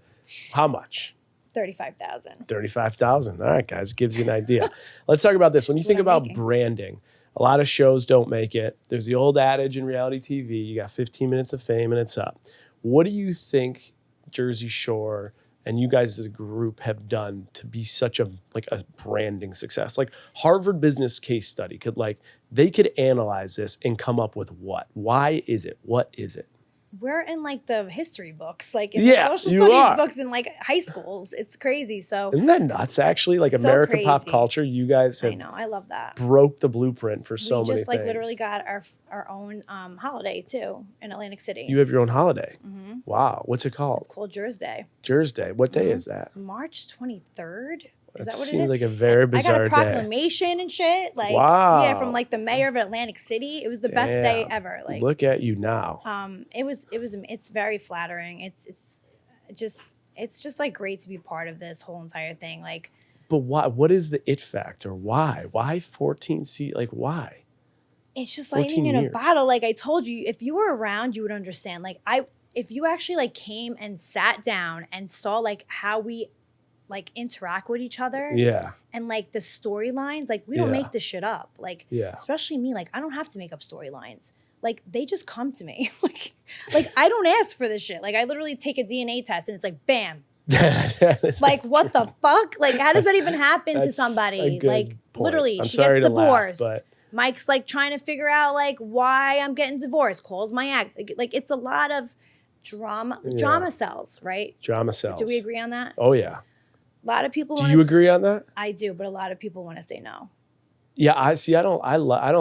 How much? 35,000. 35,000. All right, guys, gives you an idea. Let's talk about this. When you think what I'm about making. branding, a lot of shows don't make it. There's the old adage in reality TV, you got 15 minutes of fame and it's up. What do you think Jersey Shore and you guys as a group have done to be such a branding success? Like Harvard Business case study they could analyze this and come up with what? Why is it? What is it? We're in like the history books, like in Yeah, the social you studies are. books in like high schools. It's crazy. So Isn't that nuts, actually? Like So American pop crazy. culture, you guys I have know, I love that. broke the blueprint for so We many just like things. literally got our own holiday too in Atlantic City. You have your own holiday. hmm Wow. What's it called? It's called Jersey Day. Jersey Day. What day is that? March 23rd. Is That that what it seems is? like a very I got bizarre a day. proclamation and shit. Like, Wow. yeah, from like the mayor of Atlantic City. It was the best day Damn. ever. Like, Look at you now. it's very flattering. It's just like great to be part of this whole entire thing. Like, But why? What is the it factor? Why? Why 14 seat? Like why? it's just 14 lightning in a years. bottle. Like I told you, if you were around, you would understand. Like if you actually like came and sat down and saw like how we like interact with each other Yeah. and like the storylines, like we don't Yeah. make this shit up. Like, Yeah. especially me, like I don't have to make up storylines. Like they just come to me. like I don't ask for this shit. Like I literally take a DNA test and it's like bam. Like what the fuck? Like how does that even happen to That's a somebody? good Like point. literally I'm she sorry gets to laugh, divorced. but- Mike's like trying to figure out like why I'm getting divorced, calls my ex. Like it's a lot of drama sells, right? Drama sells. Do we agree on that? Oh yeah. A lot of people. Do you agree on that? I do, but a lot of people want to say no. Yeah, I see. I don't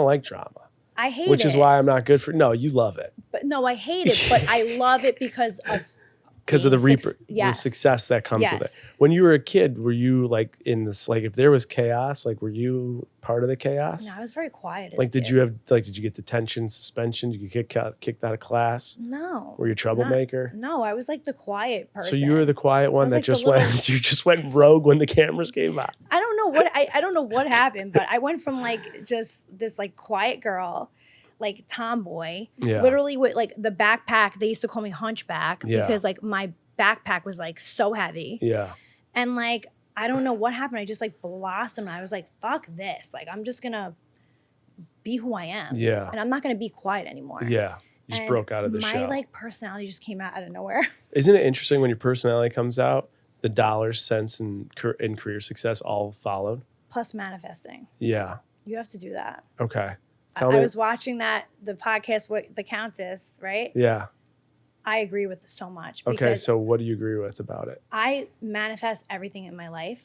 like drama. I hate which it. is why I'm not good for. No, you love it. But no, I hate it. But I love it because of the success that comes with it. When you were a kid, were you like in this, like if there was chaos, like were you part of the chaos? No, I was very quiet. Like did you get detention, suspension? Did you get kicked out of class? No. Were you a troublemaker? No, I was like the quiet person. So you were the quiet one that just went you just went rogue when the cameras came out. I don't know what I don't know what happened, but I went from like just this like quiet girl, like tomboy, literally with like the backpack. They used to call me hunchback because like my backpack was like so heavy. Yeah. And like, I don't know what happened. I just like blossomed. I was like, fuck this. Like, I'm just gonna be who I am. Yeah. And I'm not gonna be quiet anymore. Yeah. You just broke out of the shell. My like personality just came out of nowhere. Isn't it interesting when your personality comes out, the dollars, cents, and career success all followed? Plus manifesting. Yeah. You have to do that. Okay. I was watching the podcast with the Countess, right? Yeah. I agree with so much. Okay, so what do you agree with about it? I manifest everything in my life.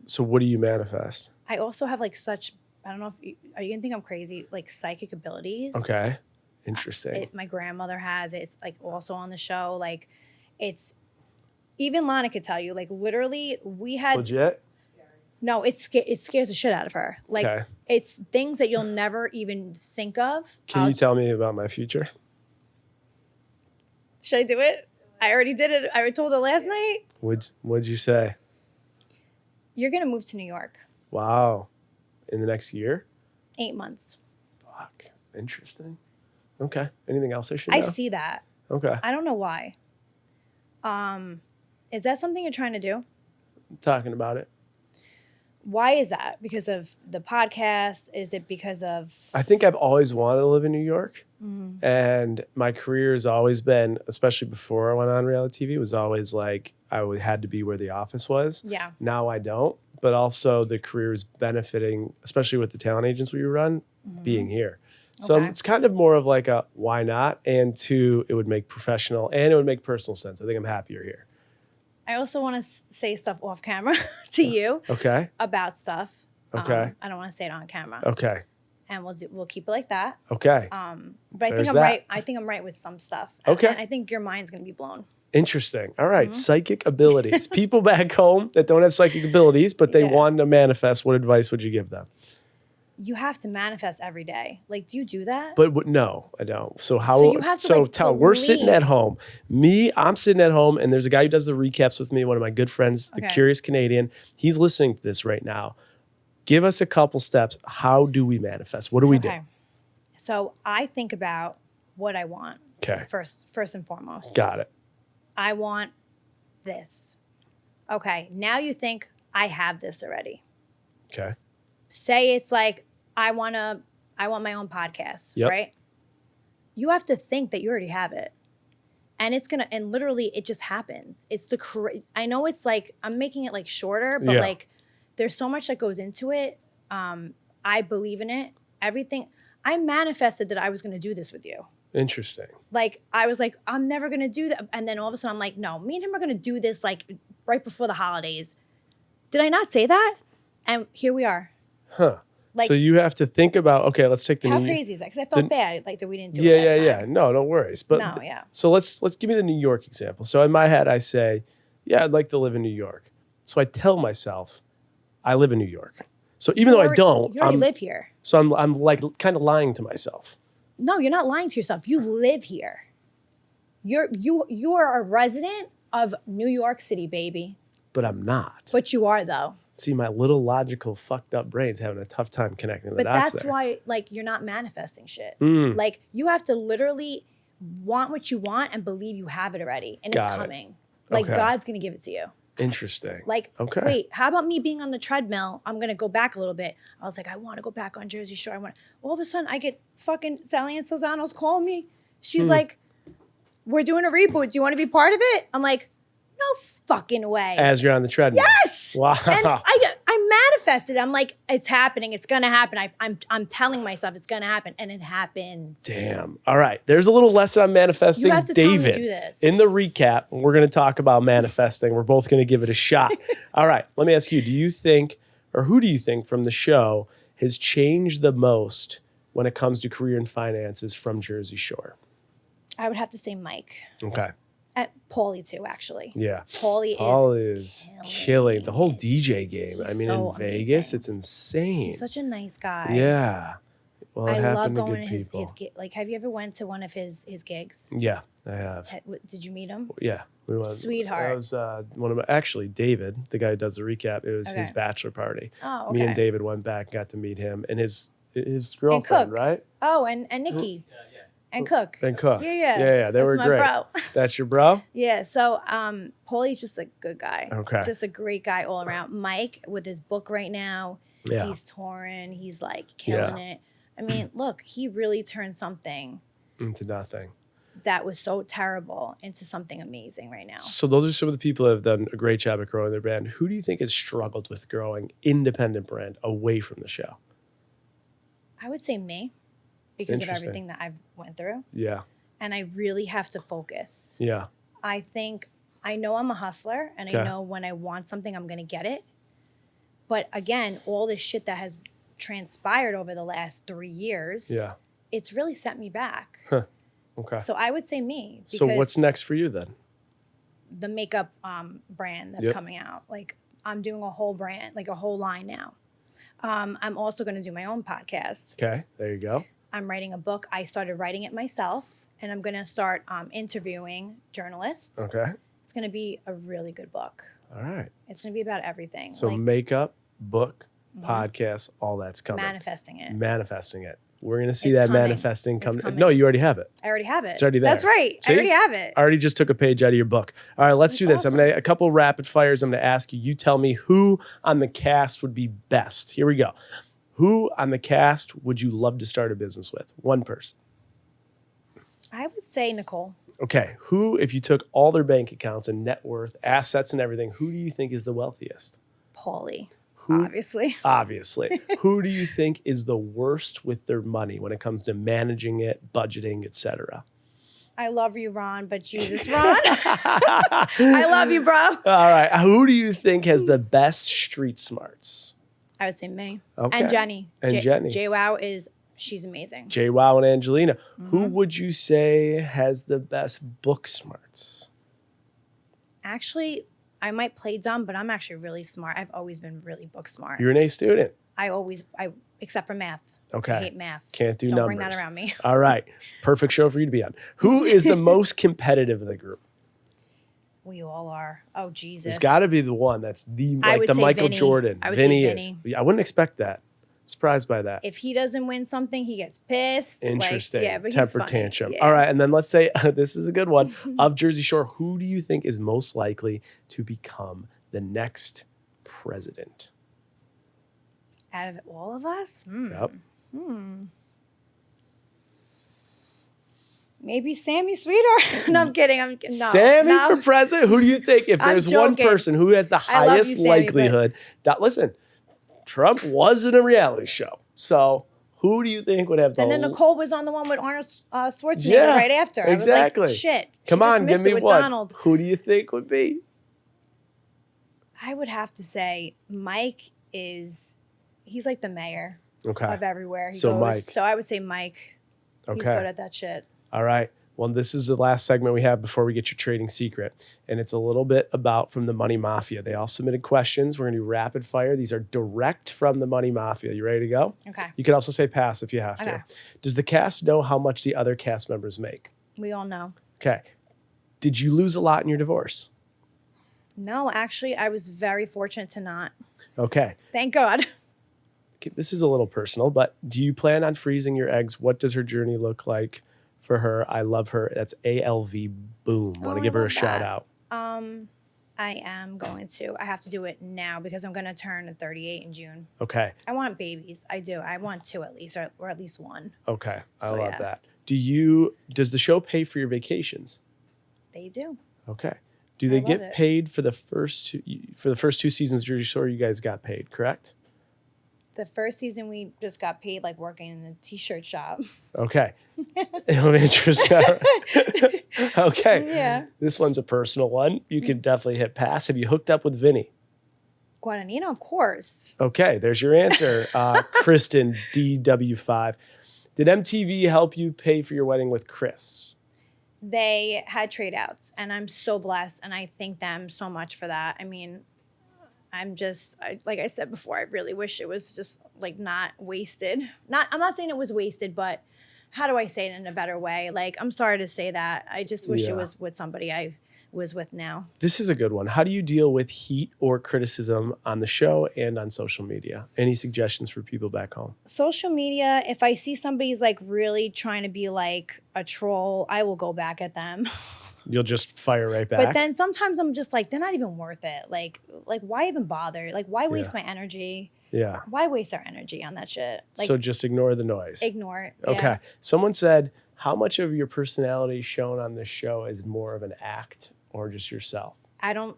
So what do you manifest? I also have like such, I don't know if, are you going to think I'm crazy? Like psychic abilities. Okay, interesting. My grandmother has it. It's like also on the show. Like it's, even Lana could tell you, like literally we had. It's legit? No, it scares the shit out of her. Like it's things that you'll never even think of. Can you tell me about my future? Should I do it? I already did it. I told her last night. What'd you say? You're going to move to New York. Wow. In the next year? 8 months. Fuck. Interesting. Okay. Anything else I should know? I see that. Okay. I don't know why. Is that something you're trying to do? I'm talking about it. Why is that? Because of the podcast? Is it because of... I think I've always wanted to live in New York. Mm-hmm. And my career has always been, especially before I went on reality TV, was always like I had to be where the office was. Yeah. Now I don't. But also the career is benefiting, especially with the talent agents we run, being here. So it's kind of more of like a why not? And two, it would make professional and it would make personal sense. I think I'm happier here. I also want to say stuff off camera to you. Okay. About stuff. Okay. I don't want to say it on camera. Okay. And we'll keep it like that. Okay. But I think I'm right. I think I'm right with some stuff. Okay. And I think your mind's going to be blown. Interesting. All right. Psychic abilities. People back home that don't have psychic abilities, but they want to manifest, what advice would you give them? You have to manifest every day. Like, do you do that? But no, I don't. So how? So you have to we're sitting at home. I'm sitting at home, and there's a guy who does the recaps with me. One of my good friends, the Curious Canadian. He's listening to this right now. Give us a couple steps. How do we manifest? What do we do? So I think about what I want. Okay. First and foremost. Got it. I want this. Okay. Now you think I have this already. Okay. Say it's like I want my own podcast, right? You have to think that you already have it. And and literally it just happens. It's I know it's like, I'm making it like shorter, but like there's so much that goes into it. I believe in it. Everything. I manifested that I was going to do this with you. Interesting. Like, I was like, I'm never going to do that. And then all of a sudden I'm like, no, me and him are going to do this like right before the holidays. Did I not say that? And here we are. Huh. Like, so you have to think about, okay, let's take the how crazy is that? Because I felt bad, like that we didn't do it last time. No, no worries. But no, yeah. So let's give me the New York example. So in my head, I say, yeah, I'd like to live in New York. So I tell myself, I live in New York. So even though I don't, you already live here. So I'm like kind of lying to myself. No, you're not lying to yourself. You live here. You are a resident of New York City, baby. But I'm not. But you are, though. See, my little logical fucked up brain's having a tough time connecting the dots there. But that's why, like, you're not manifesting shit. Like, you have to literally want what you want and believe you have it already. And it's coming. Like, God's going to give it to you. Interesting. Like, wait, how about me being on the treadmill? I'm going to go back a little bit. I was like, I want to go back on Jersey Shore. All of a sudden, I get fucking Sally Ann Solzano's calling me. She's like, we're doing a reboot. Do you want to be part of it? I'm like, no fucking way. As you're on the treadmill. Yes. Wow. And I I manifested. I'm like, it's happening. It's gonna happen. I'm telling myself it's gonna happen, and it happens. Damn. All right. There's a little lesson on manifesting. You have to tell me to David, do this. in the recap, we're going to talk about manifesting. We're both going to give it a shot. All right. Let me ask you, do you think, or who do you think from the show has changed the most when it comes to career and finances from Jersey Shore? I would have to say Mike. Okay. Paulie too, actually. Yeah. Paulie Paul is killing the whole it. DJ game. He's I mean, so in Vegas, amazing. it's insane. He's such a nice guy. Yeah. Well, it I love happened to going good to his people. like. Have you ever went to one of his gigs? Yeah, I have. Did you meet him? Yeah. We went, Sweetheart. That was one of my, actually, David, the guy who does the recap, it was his bachelor party. Oh, okay. Me and David went back and got to meet him and his girlfriend, right? Oh, and Nikki. And Cook. And Cook. Yeah. They were my great. Bro. That's your bro? Yeah. So Paulie's just a good guy. Okay. Just a great guy all around. Mike with his book right now. Yeah. He's touring. He's like killing it. I mean, look, he really turned something into nothing that was so terrible into something amazing right now. So those are some of the people that have done a great job at growing their brand. Who do you think has struggled with growing independent brand away from the show? I would say me, because of Interesting. everything that I've went through. Yeah. And I really have to focus. Yeah. I think I know I'm a hustler, and Okay. I know when I want something, I'm going to get it. But again, all this shit that has transpired over the last 3 years, Yeah. it's really set me back. Huh. Okay. So I would say me. So because what's next for you then? the makeup brand that's Yep. coming out? Like, I'm doing a whole brand, like a whole line now. I'm also going to do my own podcast. Okay. There you go. I'm writing a book. I started writing it myself, and I'm going to start interviewing journalists. Okay. It's going to be a really good book. All right. It's going to be about everything. So like, makeup, book, mhm. podcast, all that's coming. Manifesting it. Manifesting it. We're going to see It's that coming. manifesting It's come. coming. No, you already have it. I already have it. It's already there. That's right. See? I already have it. I already just took a page out of your book. All right, let's That's do this. awesome. I'm gonna a couple rapid fires. I'm gonna ask you. You tell me who on the cast would be best. Here we go. Who on the cast would you love to start a business with? One person. I would say Nicole. Okay. Who, if you took all their bank accounts and net worth, assets, and everything, who do you think is the wealthiest? Paulie. Who? Obviously. Obviously. Who do you think is the worst with their money when it comes to managing it, budgeting, etc.? I love you, Ron, but Jesus, Ron. I love you, bro. All right. Who do you think has the best street smarts? I would say me. Okay. And Jenny. And Jenny. JWoww she's amazing. JWoww and Angelina. Who Mhm. would you say has the best book smarts? Actually, I might play dumb, but I'm actually really smart. I've always been really book smart. You're an A student. Except for math. Okay. I hate math. Can't do Don't numbers. bring that around me. All right. Perfect show for you to be on. Who is the most competitive of the group? We all are. Oh, Jesus. There's got to be the one that's I would the say Michael Vinny. Jordan. I would say Vinny Vinny. is. I wouldn't expect that. Surprised by that. If he doesn't win something, he gets pissed. Interesting. Like, yeah, but Temper he's funny. tantrum. Yeah. All right. And then let's say this is a good one. Of Jersey Shore, who do you think is most likely to become the next president? Out of all of us? Yep. Maybe Sammy Sweetheart. No, I'm kidding. No, Sammy no. for president? Who do you think, if I'm there's one joking. person who has the I love highest you, Sammy, likelihood? Listen, Trump was in a reality show. So who do you think would have the And then Nicole was on the one with Arnold Schwarzenegger Yeah, right after. exactly. I was like, shit. Come she just on, give missed me it with one. Donald. Who do you think would be? I would have to say Mike he's like the mayor Okay. of everywhere he So goes. Mike. So I would say Mike. He's good Okay. at that shit. All right. Well, this is the last segment we have before we get your trading secret. And it's a little bit about from the Money Mafia. They all submitted questions. We're going to do rapid fire. These are direct from the Money Mafia. You ready to go? Okay. You can also say pass if you have Okay. to. Does the cast know how much the other cast members make? We all know. Okay. Did you lose a lot in your divorce? No, actually, I was very fortunate to not. Okay. Thank God. Okay, this is a little personal, but do you plan on freezing your eggs? What does her journey look like for her? I love her. That's ALV Boom. Want to I give her a love shout that. out. I am going to. I have to do it now because I'm going to turn 38 in June. Okay. I want babies. I do. I want two at least, or at least one. Okay. I So, love yeah. that. Does the show pay for your vacations? They do. Okay. Do they love get it. paid for the first two seasons of Jersey Shore? You guys got paid, correct? The first season we just got paid like working in the t-shirt shop. Okay. Interesting. Okay. Yeah. This one's a personal one. You can definitely hit pass. Have you hooked up with Vinny? Guadagnino, of course. Okay, there's your answer. Kristen, DW5. Did MTV help you pay for your wedding with Chris? They had trade outs, and I'm so blessed, and I thank them so much for that. I mean, like I said before, I really wish it was just like not wasted. I'm not saying it was wasted, but how do I say it in a better way? Like, I'm sorry to say that. I just wish it was with somebody I was with now. This is a good one. How do you deal with heat or criticism on the show and on social media? Any suggestions for people back home? Social media, if I see somebody's like really trying to be like a troll, I will go back at them. You'll just fire right back. But then sometimes I'm just like, they're not even worth it. Like why even bother? Like, why waste my energy? Yeah. Why waste our energy on that shit? Like, so just ignore the noise. Ignore it. Okay. Yeah. Someone said, how much of your personality shown on this show is more of an act or just yourself? I don't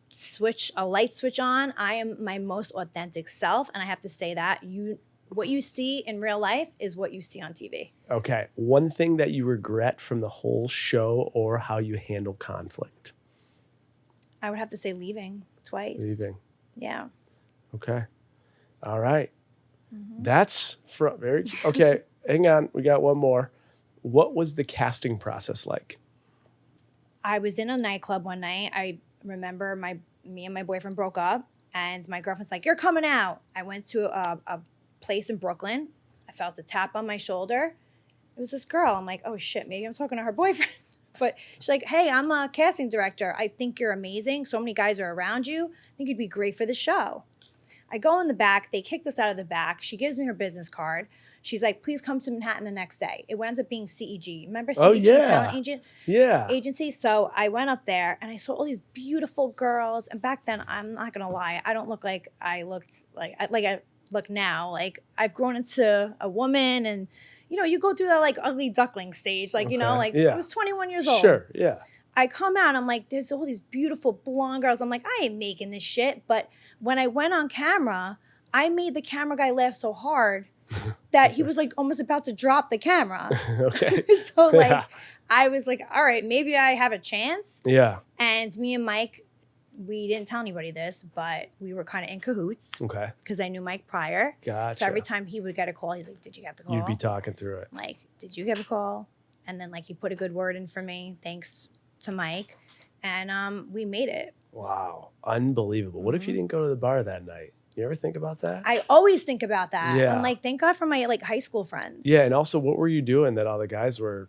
switch a light switch on. I am my most authentic self. And I have to say that what you see in real life is what you see on TV. Okay. One thing that you regret from the whole show or how you handle conflict? I would have to say leaving twice. Leaving. Yeah. Okay. All right. Mm-hmm. That's okay. Hang on. We got one more. What was the casting process like? I was in a nightclub one night. I remember me and my boyfriend broke up, and my girlfriend's like, "You're coming out." I went to a place in Brooklyn. I felt a tap on my shoulder. It was this girl. I'm like, "Oh shit, maybe I'm talking to her boyfriend." But she's like, "Hey, I'm a casting director. I think you're amazing. So many guys are around you. I think you'd be great for the show." I go in the back. They kicked us out of the back. She gives me her business card. She's like, "Please come to Manhattan the next day." It winds up being CEG. Remember CEG, Oh, yeah. talent agent? Yeah. Agency. So I went up there and I saw all these beautiful girls. And back then, I'm not gonna lie, I don't look like I looked like I look now. Like, I've grown into a woman, and you go through that like ugly duckling stage. Like, I was 21 years old. Sure. Yeah. I come out, I'm like, there's all these beautiful blonde girls. I'm like, I ain't making this shit. But when I went on camera, I made the camera guy laugh so hard that he was like almost about to drop the camera. Okay. So like, I was like, all right, maybe I have a chance. Yeah. And me and Mike, we didn't tell anybody this, but we were kind of in cahoots. Okay. Because I knew Mike prior. Gotcha. So every time he would get a call, he's like, "Did you get the call?" You'd be talking through it. Like, "Did you get a call?" And then like he put a good word in for me, thanks to Mike. And we made it. Wow. Unbelievable. What if you didn't go to the bar that night? You ever think about that? I always think about that. Yeah. I'm like, thank God for my like high school friends. Yeah. And also, what were you doing that all the guys were?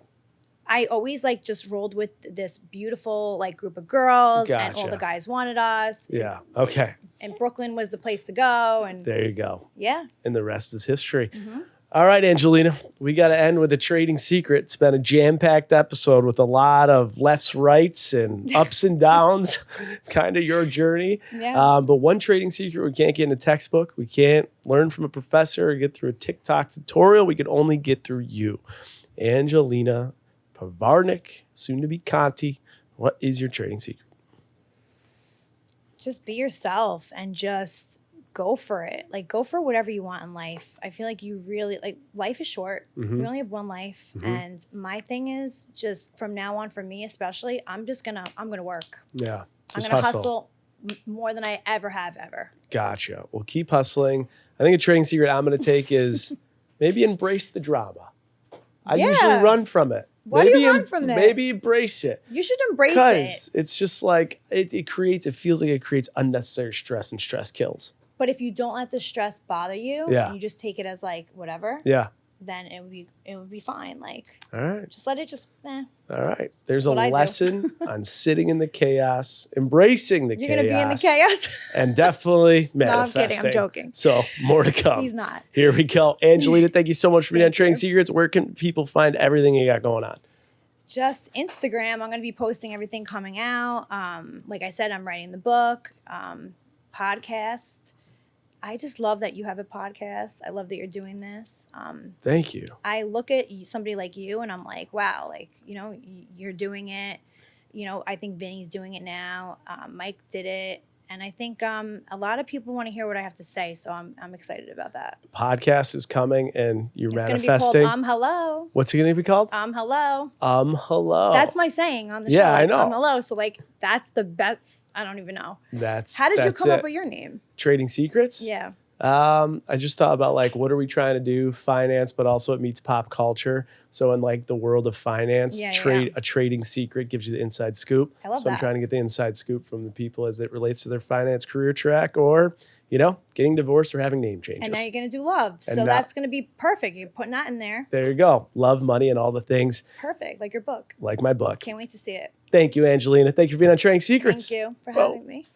I always like just rolled with this beautiful like group of girls, and all Gotcha. the guys wanted us. Yeah. Okay. And Brooklyn was the place to go. And There you go. yeah. And the rest is history. Mm-hmm. All right, Angelina, we got to end with a trading secret. It's been a jam-packed episode with a lot of lefts, rights, and ups and downs. Kind of your journey. Yeah. But one trading secret we can't get in a textbook. We can't learn from a professor or get through a TikTok tutorial. We can only get through you. Angelina Pivarnick, soon to be Conti. What is your trading secret? Just be yourself and just go for it. Like, go for whatever you want in life. I feel like you really, like, life is short. Mhm. We only have one life. Mhm. And my thing is just from now on, for me especially, I'm gonna work. Yeah. I'm Just gonna hustle more than I ever have ever. Gotcha. Well, keep hustling. I think a trading secret I'm going to take is maybe embrace the drama. I Yeah. usually run from it. Why do you run from it? Maybe embrace it. You should embrace it. Because it's just like, it feels like it creates unnecessary stress, and stress kills. But if you don't let the stress bother you, Yeah. and you just take it as like whatever, Yeah. then it would be fine. Like, All right. just let it All right. There's a what I do. lesson on sitting in the chaos, embracing the You're chaos. gonna be in the chaos. And definitely No, I'm manifesting. kidding. I'm joking. So more to come. He's not. Here we go. Angelina, thank you so much for being on Thank Trading you. Secrets. Where can people find everything you got going on? Just Instagram. I'm going to be posting everything coming out. Like I said, I'm writing the book, podcast. I just love that you have a podcast. I love that you're doing this. Thank you. I look at somebody like you and I'm like, wow, like, you're doing it. I think Vinny's doing it now. Mike did it. And I think a lot of people want to hear what I have to say. So I'm excited about that. Podcast is coming and you're It's manifesting. going to be called Hello. What's it going to be called? Hello. Hello. That's my saying on the show. Yeah, I know. Hello. So that's the best. I don't even know. How did you come up with your name? Trading Secrets? Yeah. I just thought about like, what are we trying to do? Finance, but also it meets pop culture. So in like the world of finance, a trading secret gives you the inside scoop. I love that. I'm trying to get the inside scoop from the people as it relates to their finance career track or, getting divorced or having name changes. And now you're going to do love. So that's going to be perfect. You're putting that in there. There you go. Love, money, and all the things. Perfect. Like your book. Like my book. Can't wait to see it. Thank you, Angelina. Thank you for being on Trading Secrets. Thank you for having me.